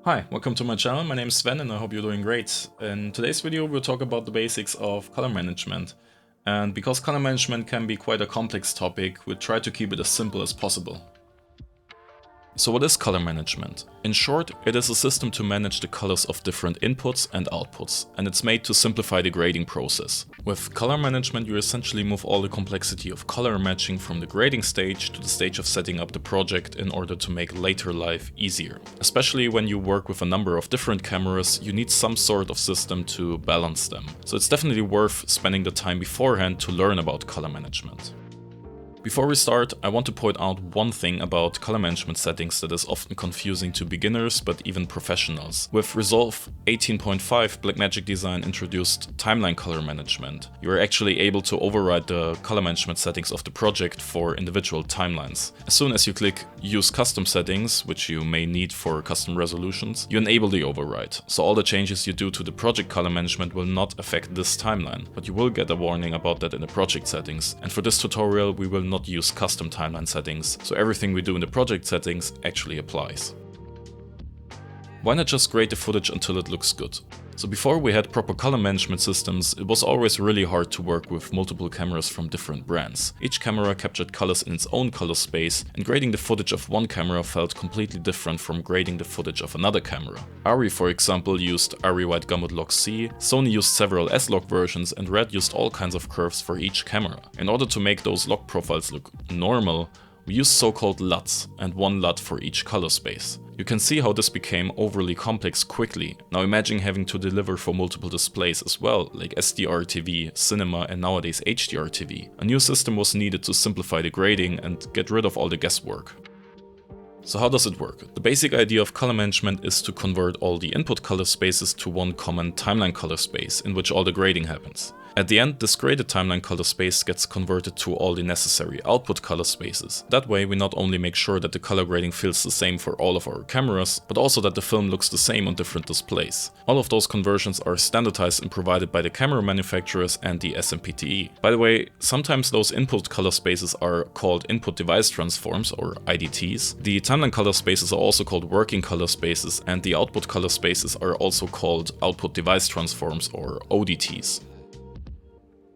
Hi, welcome to my channel. My name is Sven and I hope you're doing great. In today's video we'll talk about the basics of color management. And because color management can be quite a complex topic, we'll try to keep it as simple as possible. So what is color management? In short, it is a system to manage the colors of different inputs and outputs, and it's made to simplify the grading process. With color management you essentially move all the complexity of color matching from the grading stage to the stage of setting up the project in order to make later life easier. Especially when you work with a number of different cameras, you need some sort of system to balance them. So it's definitely worth spending the time beforehand to learn about color management. Before we start, I want to point out one thing about color management settings that is often confusing to beginners but even professionals. With Resolve 18.5, Blackmagic Design introduced timeline color management. You are actually able to override the color management settings of the project for individual timelines. As soon as you click Use Custom Settings, which you may need for custom resolutions, you enable the override. So all the changes you do to the project color management will not affect this timeline, but you will get a warning about that in the project settings. And for this tutorial we will not use custom timeline settings, so everything we do in the project settings actually applies. Why not just grade the footage until it looks good? So before we had proper color management systems, it was always really hard to work with multiple cameras from different brands. Each camera captured colors in its own color space, and grading the footage of one camera felt completely different from grading the footage of another camera. ARRI, for example, used ARRI White Gamut Log C, Sony used several S-Log versions, and Red used all kinds of curves for each camera. In order to make those log profiles look normal, we used so-called LUTs, and one LUT for each color space. You can see how this became overly complex quickly. Now imagine having to deliver for multiple displays as well, like SDR TV, cinema and nowadays HDR TV. A new system was needed to simplify the grading and get rid of all the guesswork. So how does it work? The basic idea of color management is to convert all the input color spaces to one common timeline color space in which all the grading happens. At the end, this graded timeline color space gets converted to all the necessary output color spaces. That way we not only make sure that the color grading feels the same for all of our cameras, but also that the film looks the same on different displays. All of those conversions are standardized and provided by the camera manufacturers and the SMPTE. By the way, sometimes those input color spaces are called input device transforms or IDTs. The timeline color spaces are also called working color spaces, and the output color spaces are also called output device transforms or ODTs.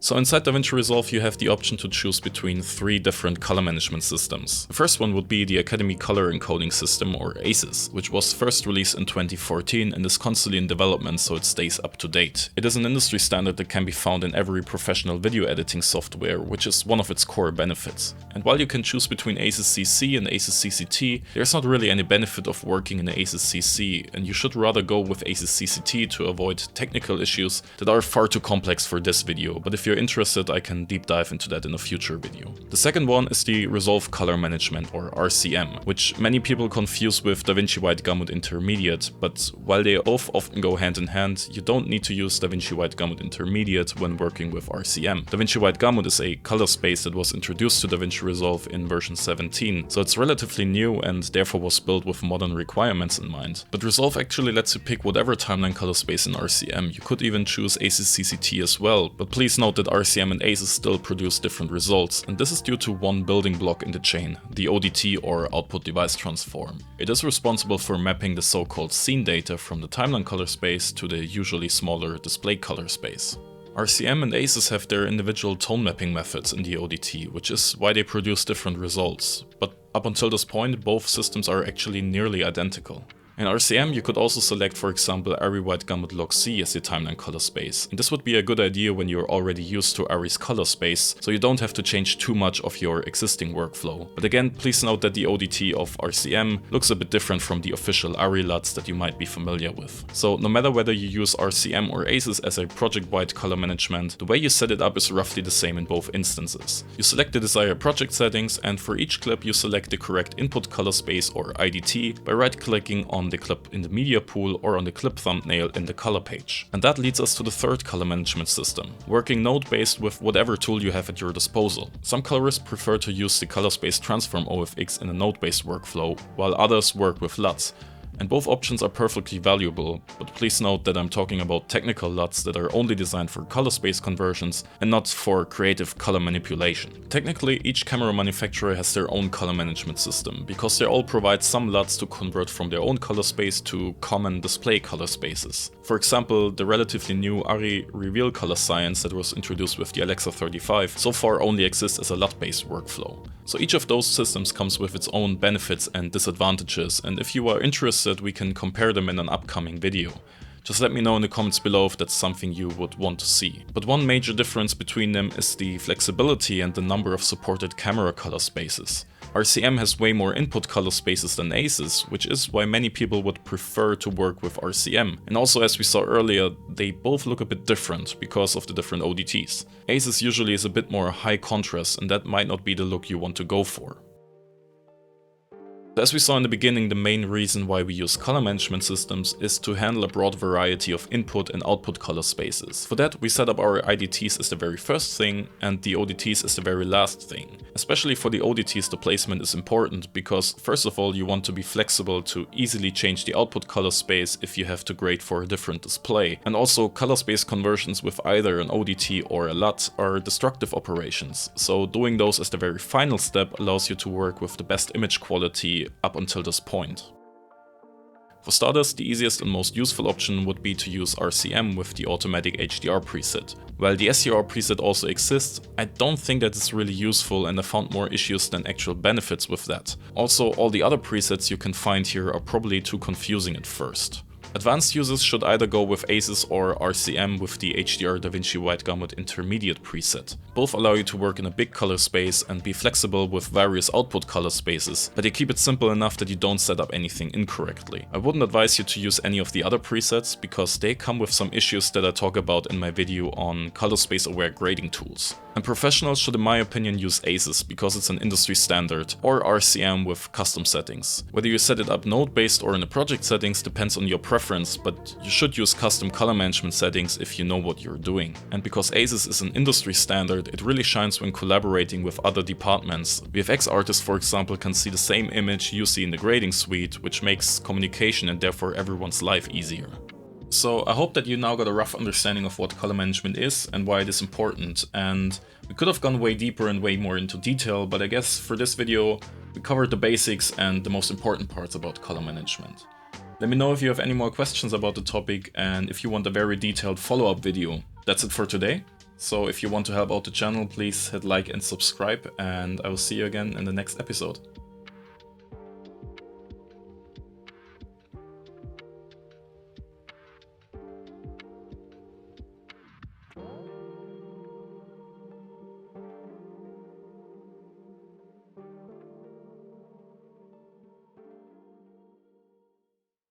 So inside DaVinci Resolve you have the option to choose between three different color management systems. The first one would be the Academy Color Encoding System, or ACES, which was first released in 2014 and is constantly in development so it stays up to date. It is an industry standard that can be found in every professional video editing software, which is one of its core benefits. And while you can choose between ACES CC and ACES CCT, there's not really any benefit of working in ACES CC, and you should rather go with ACES CCT to avoid technical issues that are far too complex for this video, but if you're interested, I can deep dive into that in a future video. The second one is the Resolve Color Management, or RCM, which many people confuse with DaVinci White Gamut Intermediate, but while they both often go hand in hand, you don't need to use DaVinci White Gamut Intermediate when working with RCM. DaVinci White Gamut is a color space that was introduced to DaVinci Resolve in version 17, so it's relatively new and therefore was built with modern requirements in mind. But Resolve actually lets you pick whatever timeline color space in RCM. You could even choose ACES CCT as well, but please note that RCM and ACES still produce different results, and this is due to one building block in the chain, the ODT or Output Device Transform. It is responsible for mapping the so-called scene data from the timeline color space to the usually smaller display color space. RCM and ACES have their individual tone mapping methods in the ODT, which is why they produce different results, but up until this point both systems are actually nearly identical. In RCM you could also select, for example, ARRI White Gamut Log C as your timeline color space, and this would be a good idea when you're already used to ARRI's color space, so you don't have to change too much of your existing workflow. But again, please note that the ODT of RCM looks a bit different from the official ARRI LUTs that you might be familiar with. So no matter whether you use RCM or ACES as a project-wide color management, the way you set it up is roughly the same in both instances. You select the desired project settings, and for each clip you select the correct input color space or IDT by right-clicking on the clip in the media pool or on the clip thumbnail in the color page. And that leads us to the third color management system, working node-based with whatever tool you have at your disposal. Some colorists prefer to use the color space transform OFX in a node-based workflow, while others work with LUTs. And both options are perfectly valuable, but please note that I'm talking about technical LUTs that are only designed for color space conversions and not for creative color manipulation. Technically, each camera manufacturer has their own color management system, because they all provide some LUTs to convert from their own color space to common display color spaces. For example, the relatively new ARRI Reveal Color Science that was introduced with the Alexa 35 so far only exists as a LUT-based workflow. So each of those systems comes with its own benefits and disadvantages, and if you are interested, we can compare them in an upcoming video. Just let me know in the comments below if that's something you would want to see. But one major difference between them is the flexibility and the number of supported camera color spaces. RCM has way more input color spaces than ACES, which is why many people would prefer to work with RCM. And also, as we saw earlier, they both look a bit different because of the different ODTs. ACES usually is a bit more high contrast, and that might not be the look you want to go for. As we saw in the beginning, the main reason why we use color management systems is to handle a broad variety of input and output color spaces. For that, we set up our IDTs as the very first thing and the ODTs as the very last thing. Especially for the ODTs, the placement is important because, first of all, you want to be flexible to easily change the output color space if you have to grade for a different display. And also, color space conversions with either an ODT or a LUT are destructive operations, so doing those as the very final step allows you to work with the best image quality up until this point. For starters, the easiest and most useful option would be to use RCM with the automatic HDR preset. While the SDR preset also exists, I don't think that it's really useful, and I found more issues than actual benefits with that. Also, all the other presets you can find here are probably too confusing at first. Advanced users should either go with ACES or RCM with the HDR DaVinci Wide Gamut Intermediate preset. Both allow you to work in a big color space and be flexible with various output color spaces, but they keep it simple enough that you don't set up anything incorrectly. I wouldn't advise you to use any of the other presets because they come with some issues that I talk about in my video on color space aware grading tools. And professionals should, in my opinion, use ACES because it's an industry standard, or RCM with custom settings. Whether you set it up node-based or in the project settings depends on your preference, but you should use custom color management settings if you know what you're doing. And because ACES is an industry standard, it really shines when collaborating with other departments. VFX artists, for example, can see the same image you see in the grading suite, which makes communication and therefore everyone's life easier. So I hope that you now got a rough understanding of what color management is and why it is important, and we could have gone way deeper and way more into detail, but I guess for this video we covered the basics and the most important parts about color management. Let me know if you have any more questions about the topic and if you want a very detailed follow-up video. That's it for today. So if you want to help out the channel, please hit like and subscribe, and I will see you again in the next episode.